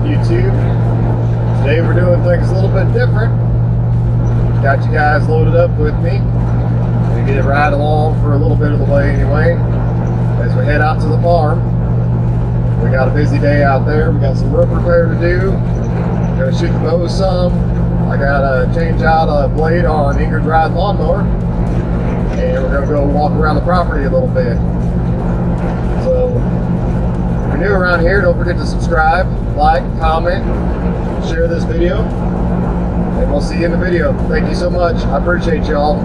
YouTube. Today we're doing things a little bit different. Got you guys loaded up with me. We get it right along for a little bit of the way anyway. As we head out to the farm. We got a busy day out there. We got some roof repair to do. Gonna shoot the bow some. I gotta change out a blade on Ingrid's riding lawnmower. And we're gonna go walk around the property a little bit. So, if you're new around here, don't forget to subscribe, like, comment, share this video, and we'll see you in the video. Thank you so much. I appreciate y'all.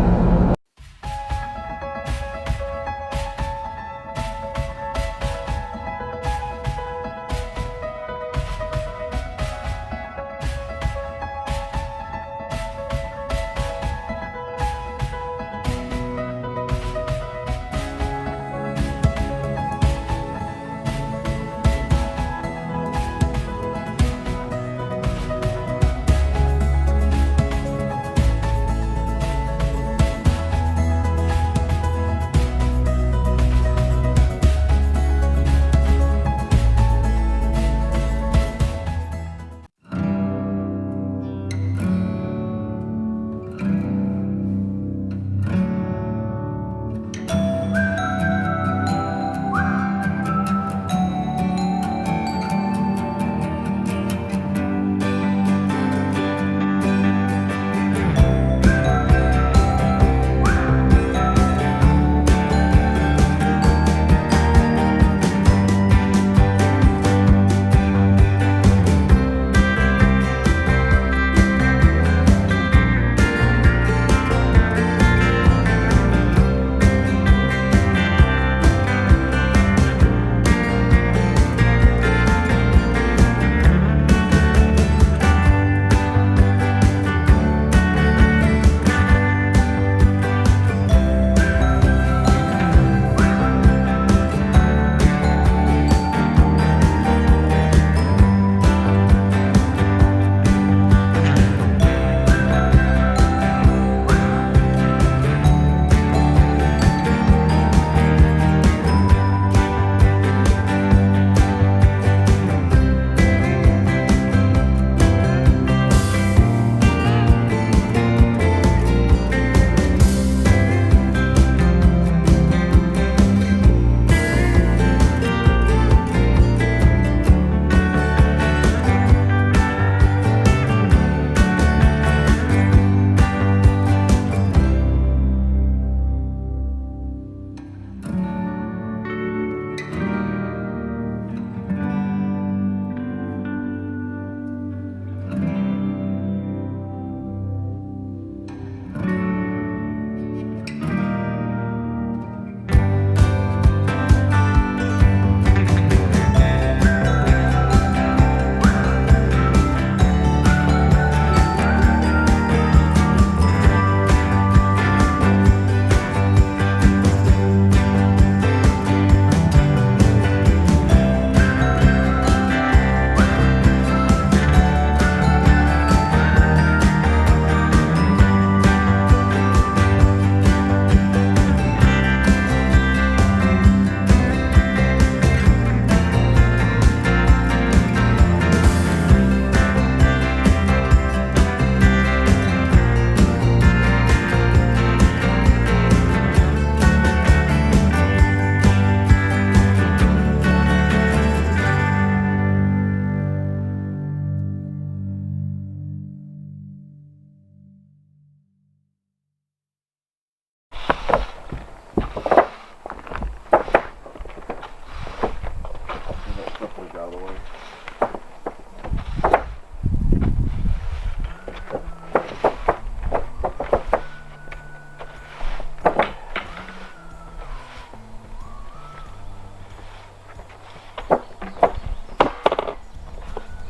Out of the way.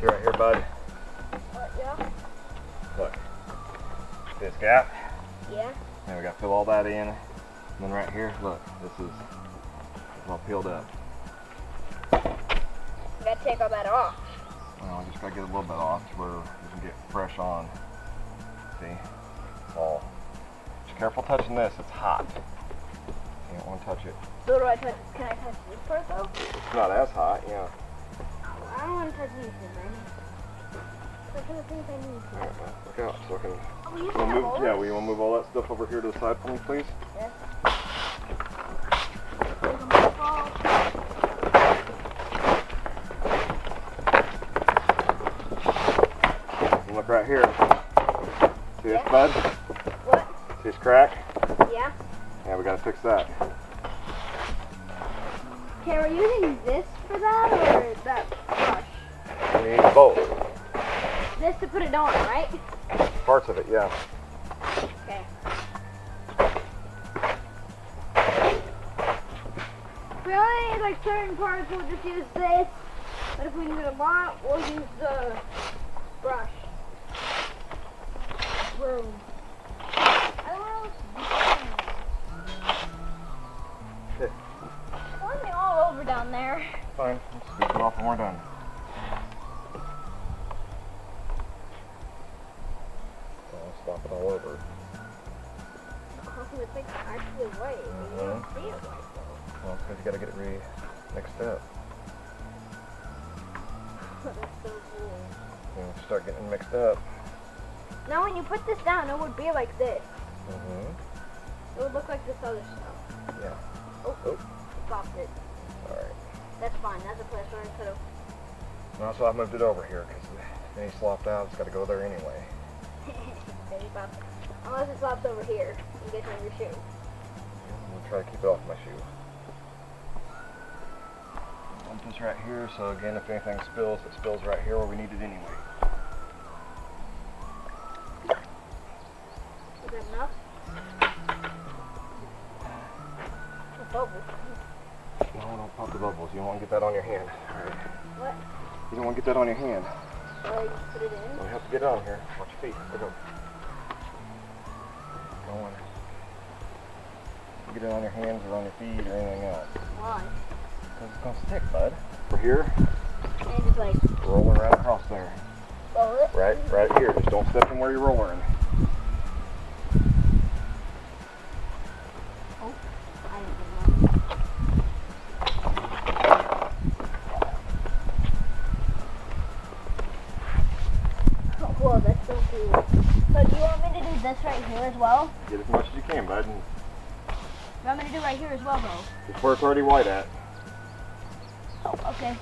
See right here, bud? Yeah. Look. This gap? Yeah. And we got to fill all that in. And then right here, look, this is all peeled up. You gotta take all that off. Well, I just gotta get a little bit off to where we can get fresh on. See? It's all. Just careful touching this, it's hot. You don't want to touch it. So do I touch, can I touch this part though? It's not as hot, yeah. I don't want to touch anything, man. I don't think I need to. Alright, well, look out so I can. Oh, we used to We'll have move, all yeah, this. we want to move all that stuff over here to the side for me, please? Yes. There's a mobile. And look right here. See this, Yeah. bud? What? See this crack? Yeah. Yeah, we gotta fix that. Okay, we're using this for that or that brush? We need both. This to put it on, right? Parts of it, yeah. Okay. If we only need like certain parts, we'll just use this. But if we need a lot, we'll use the brush. Broom. I don't know Okay. what's me all over down there. Fine. Let's scoop it off when we're done. I'll stop it all over. Hopefully the thing's actually white. You don't see it white though. Well, it's because you gotta get it mixed up. That's so cool. You know, start getting it mixed up. Now when you put this down, it would be like this. Mm-hmm. It would look like this other stuff. Yeah. Oh, Oh. stopped it. Alright. That's fine. That's a place where I could have. Now, so I moved it over here because any slopped out, it's got to go there anyway. Unless it slops over here and gets on your shoe. We'll try to keep it off my shoe. Dump this right here, so again, if anything spills, it spills right here where we need it anyway. Is that enough? A bubble. No, don't pop the bubbles. You don't want to get that on your hand. Alright. What? You don't want to get that on your hand. So I just put it in? We have to get it on here. Watch your feet. Go. Go on. Get it on your hands or on your feet or anything else. Why? Because it's going to stick, bud. Over here, And just like rolling right across there. roll it. Right here. Just don't step in where you're rolling. Oh, I didn't get one. Oh, whoa, that's so cool. So do you want me to do this right here as well? Get as much as you can, bud. And You want me to do right here as well, though? just where it's already white at. Oh, okay.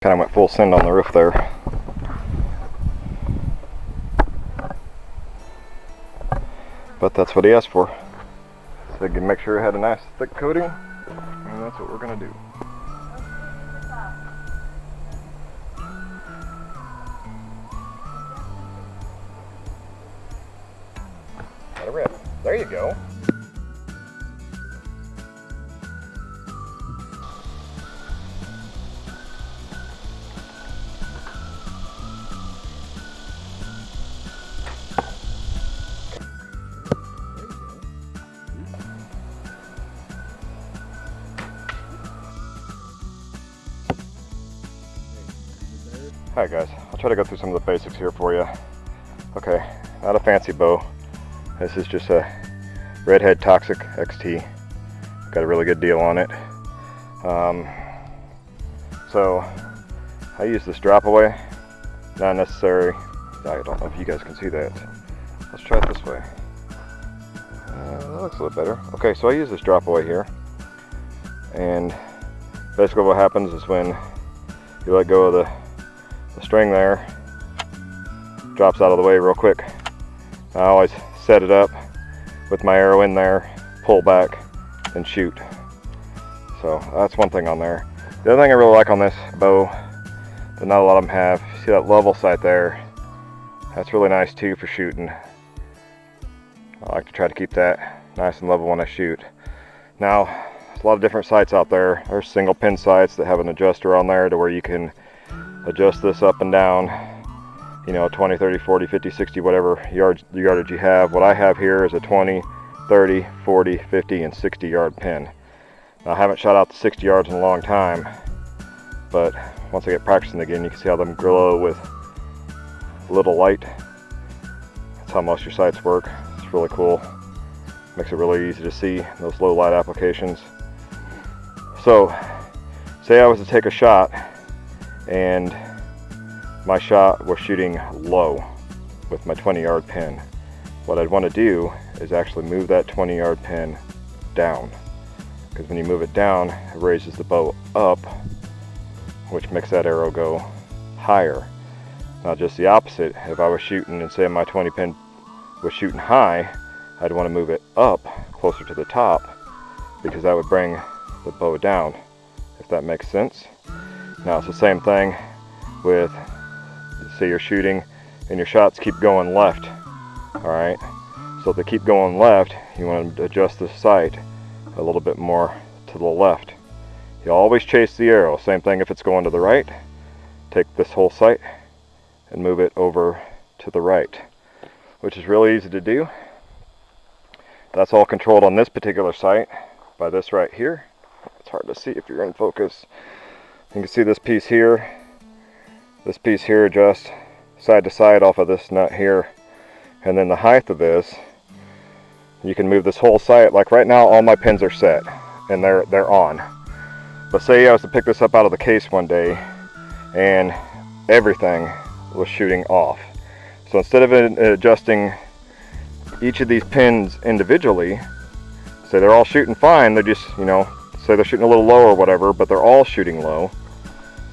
Kind of went full send on the roof there. But that's what he asked for. So he could make sure it had a nice thick coating, and that's what we're gonna do. Let it rip. There you go. Alright guys, I'll try to go through some of the basics here for you. Okay, not a fancy bow. This is just a Redhead Toxic XT. Got a really good deal on it. So I use this drop away. Not necessary. I don't know if you guys can see that. Let's try it this way. That looks a little better. Okay, so I use this drop away here. And basically what happens is when you let go of the string there, drops out of the way real quick. I always set it up with my arrow in there, pull back, and shoot. So that's one thing on there. The other thing I really like on this bow that not a lot of them have, you see that level sight there? That's really nice too for shooting. I like to try to keep that nice and level when I shoot. Now, there's a lot of different sights out there. There's single pin sights that have an adjuster on there to where you can adjust this up and down, you know, 20, 30, 40, 50, 60, whatever yardage you have. What I have here is a 20, 30, 40, 50, and 60 yard pin. Now, I haven't shot out to 60 yards in a long time, but once I get practicing again, you can see how them glow with little light. That's how most of your sights work. It's really cool. Makes it really easy to see those low light applications. So, say I was to take a shot and my shot was shooting low with my 20 yard pin. What I'd want to do is actually move that 20 yard pin down, because when you move it down, it raises the bow up, which makes that arrow go higher. Now just the opposite, if I was shooting and say my 20 pin was shooting high, I'd want to move it up closer to the top, because that would bring the bow down, if that makes sense. Now it's the same thing with, say you're shooting and your shots keep going left. Alright, so if they keep going left, you want to adjust the sight a little bit more to the left. You always chase the arrow. Same thing if it's going to the right. Take this whole sight and move it over to the right, which is really easy to do. That's all controlled on this particular sight by this right here. It's hard to see if you're in focus. You can see this piece here. This piece here adjusts side to side off of this nut here. And then the height of this, you can move this whole sight. Like right now, all my pins are set and they're on. But say I was to pick this up out of the case one day and everything was shooting off. So instead of adjusting each of these pins individually, say they're all shooting fine, they're just, you know, say they're shooting a little low or whatever, but they're all shooting low.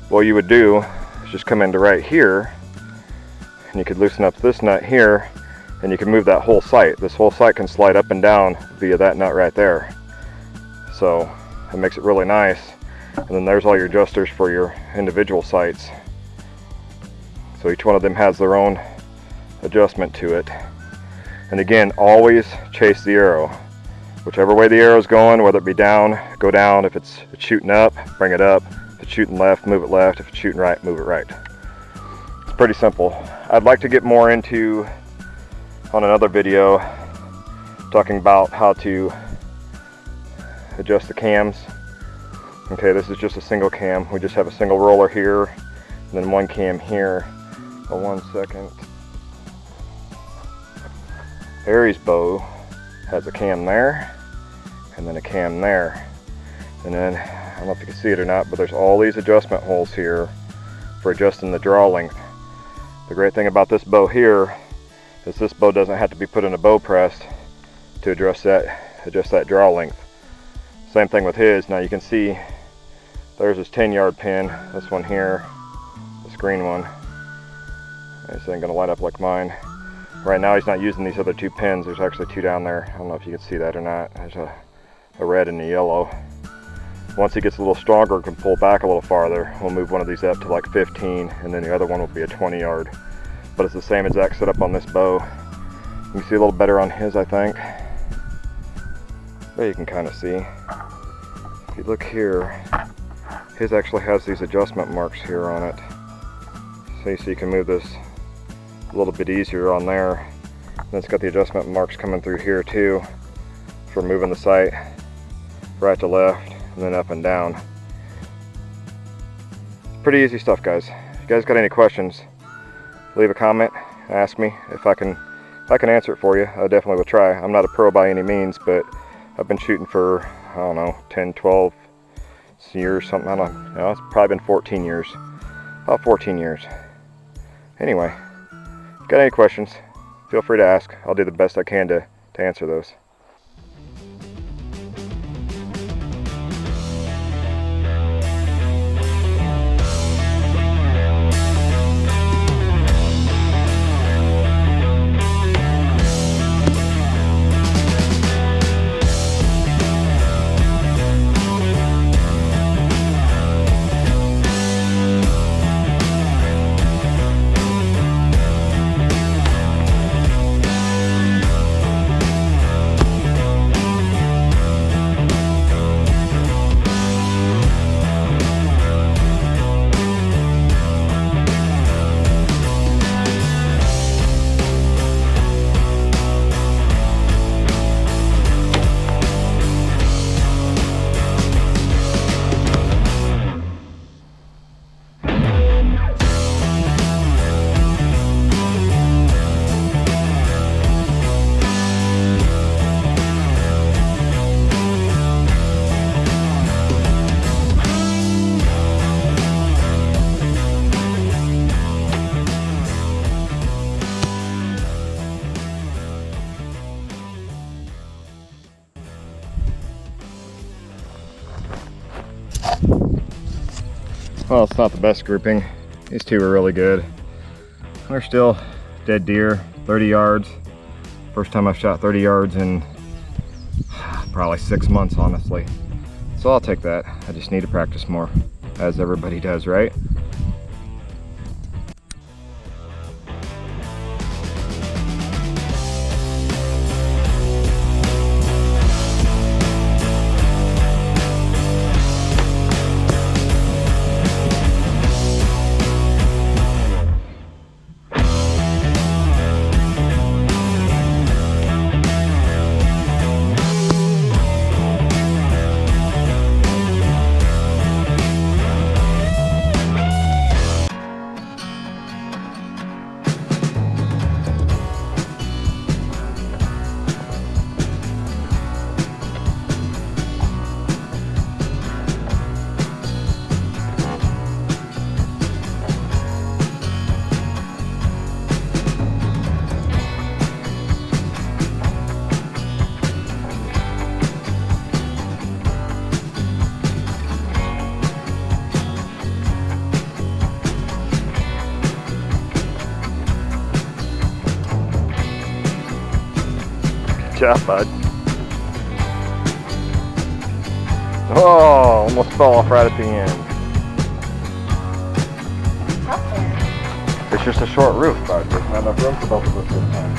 What you would do is just come into right here, and you could loosen up this nut here, and you can move that whole sight. This whole sight can slide up and down via that nut right there. So it makes it really nice. And then there's all your adjusters for your individual sights. So each one of them has their own adjustment to it. And again, always chase the arrow. Whichever way the arrow is going, whether it be down, go down. If it's shooting up, bring it up. If it's shooting left, move it left. If it's shooting right, move it right. It's pretty simple. I'd like to get more into, on another video, talking about how to adjust the cams. Okay, this is just a single cam. We just have a single roller here, and then one cam here. Oh, 1 second. Aries bow has a cam there, and then a cam there. And then, I don't know if you can see it or not, but there's all these adjustment holes here for adjusting the draw length. The great thing about this bow here is this bow doesn't have to be put in a bow press to adjust that draw length. Same thing with his. Now you can see There's his 10-yard pin. This one here, this green one. This ain't gonna light up like mine. Right now he's not using these other 2 pins. There's actually 2 down there. I don't know if you can see that or not. There's a red and a yellow. Once he gets a little stronger, can pull back a little farther, we'll move one of these up to like 15, and then the other one will be a 20-yard. But it's the same exact setup on this bow. You can see a little better on his, I think. There you can kind of see. If you look here, his actually has these adjustment marks here on it. So you can move this a little bit easier on there. And it's got the adjustment marks coming through here too for moving the sight right to left and then up and down. Pretty easy stuff, guys. If you guys got any questions, leave a comment, ask me. If I can answer it for you, I definitely will try. I'm not a pro by any means, but I've been shooting for, I don't know, 10, 12 years, something. I don't know. It's probably been 14 years. About 14 years. Anyway, if you got any questions, feel free to ask. I'll do the best I can to answer those. Well, it's not the best grouping. These 2 are really good. They're still dead deer, 30 yards. First time I've shot 30 yards in probably 6 months, honestly. So I'll take that. I just need to practice more, as everybody does, right? Good job, bud. Oh, almost fell off right at the end. It's just a short roof, bud. There's not enough room for both of us this time.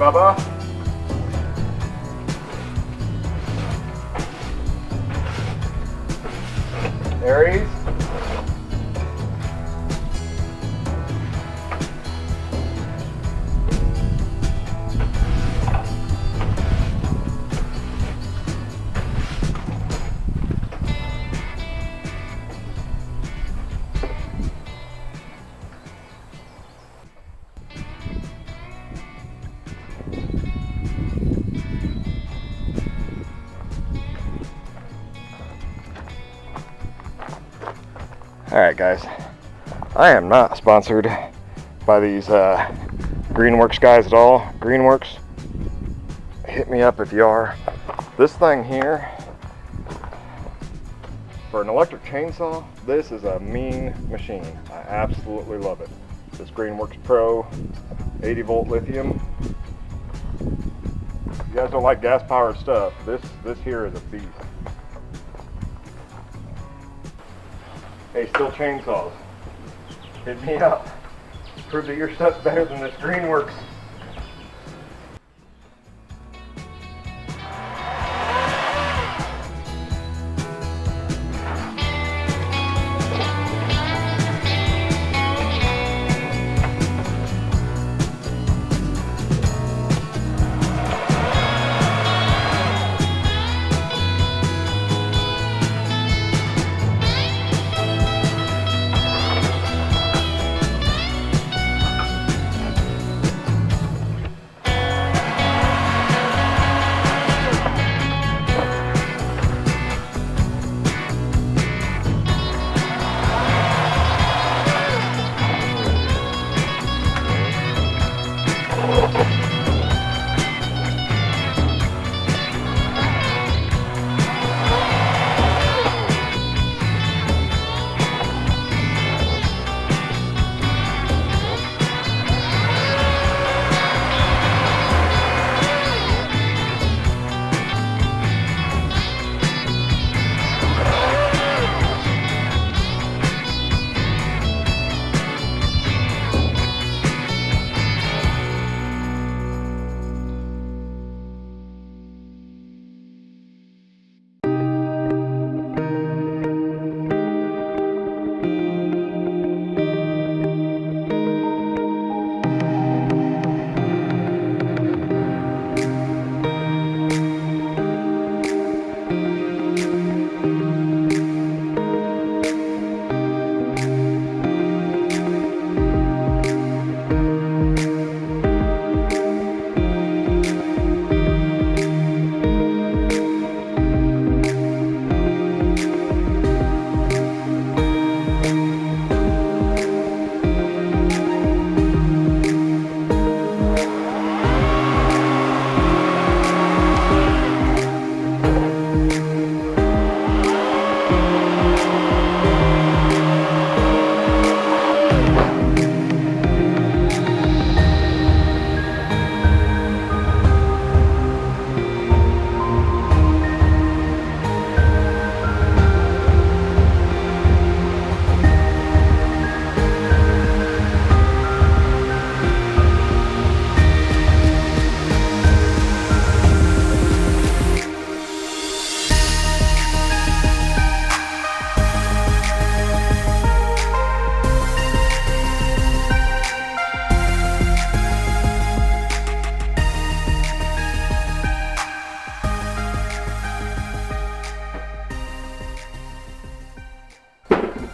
Bubba? Aries. Alright guys, I am not sponsored by these Greenworks guys at all. Greenworks, hit me up if you are. This thing here, for an electric chainsaw, this is a mean machine. I absolutely love it. This Greenworks Pro 80 volt lithium. If you guys don't like gas powered stuff, this here is a beast. Hey, Still Chainsaws, hit me up. Prove that your stuff's better than this Greenworks.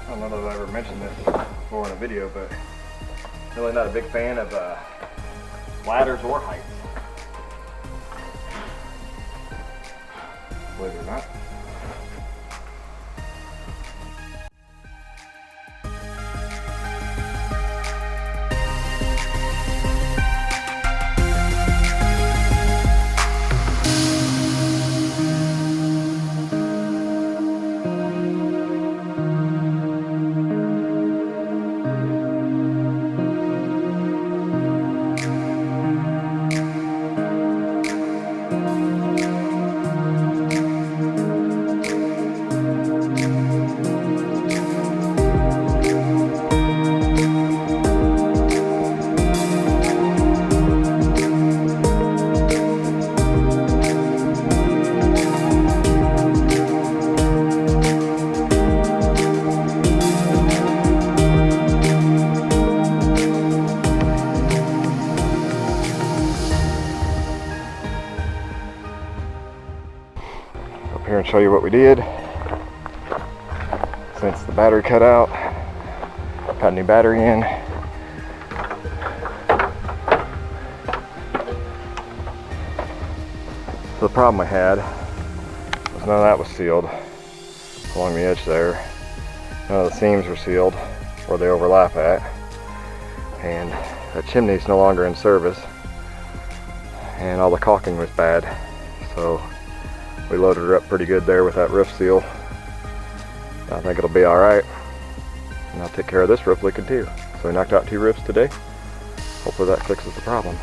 I don't know if I've ever mentioned this before in a video, but really not a big fan of ladders or heights. Believe it or not. here and show you what we did. Since the battery cut out, got a new battery in. So the problem I had was none of that was sealed along the edge there. None of the seams were sealed where they overlap at. And the chimney's no longer in service. And all the caulking was bad. So we loaded her up pretty good there with that roof seal. I think it'll be alright. And I'll take care of this roof leaking too. So we knocked out 2 roofs today. Hopefully that fixes the problem.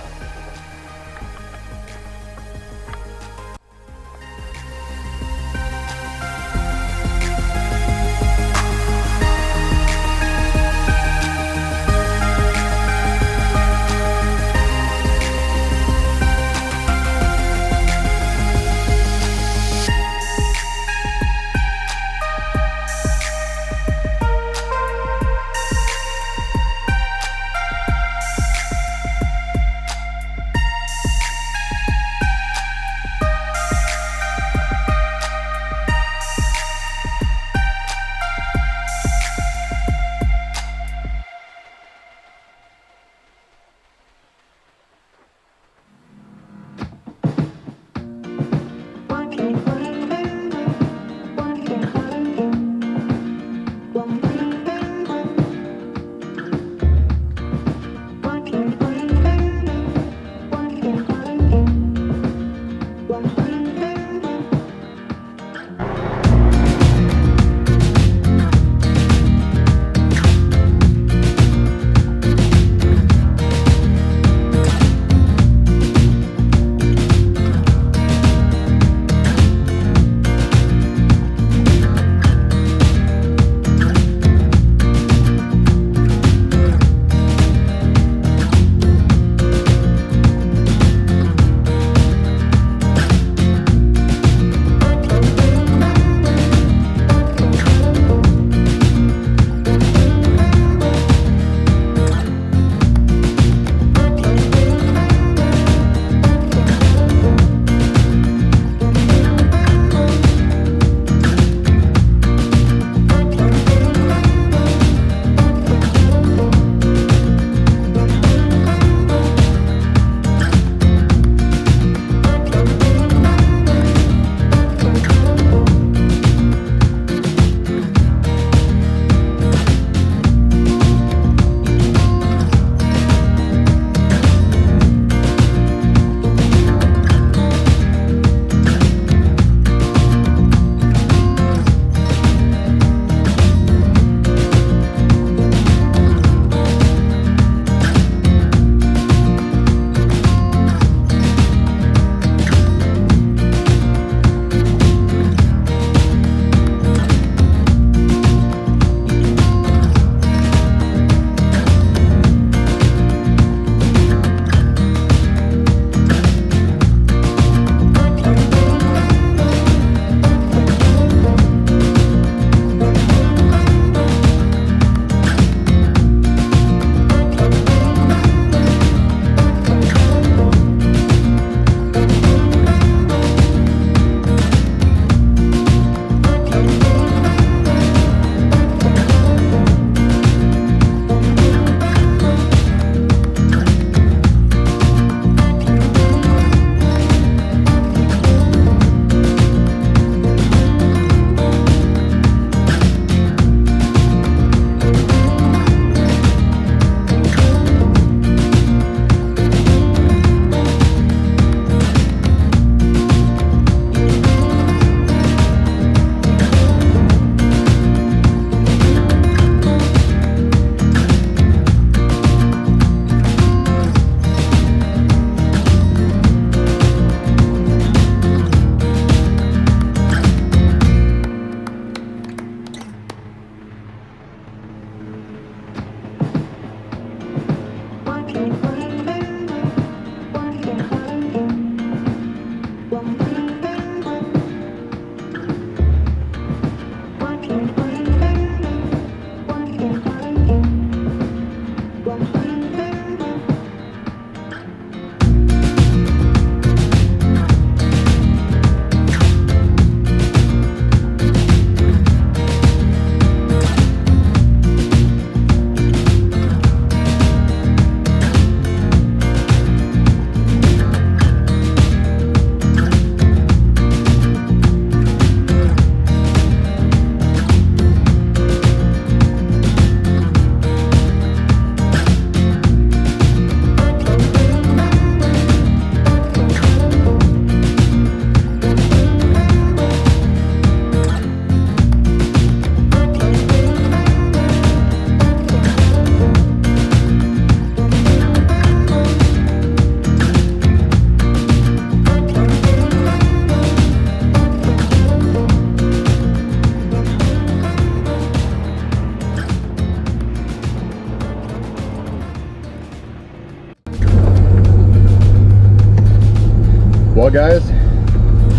Well guys,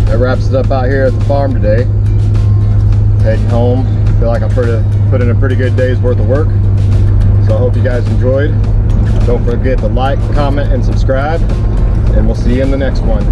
that wraps it up out here at the farm today. Heading home. Feel like I put in a pretty good day's worth of work. So I hope you guys enjoyed. Don't forget to like, comment, and subscribe. And we'll see you in the next one.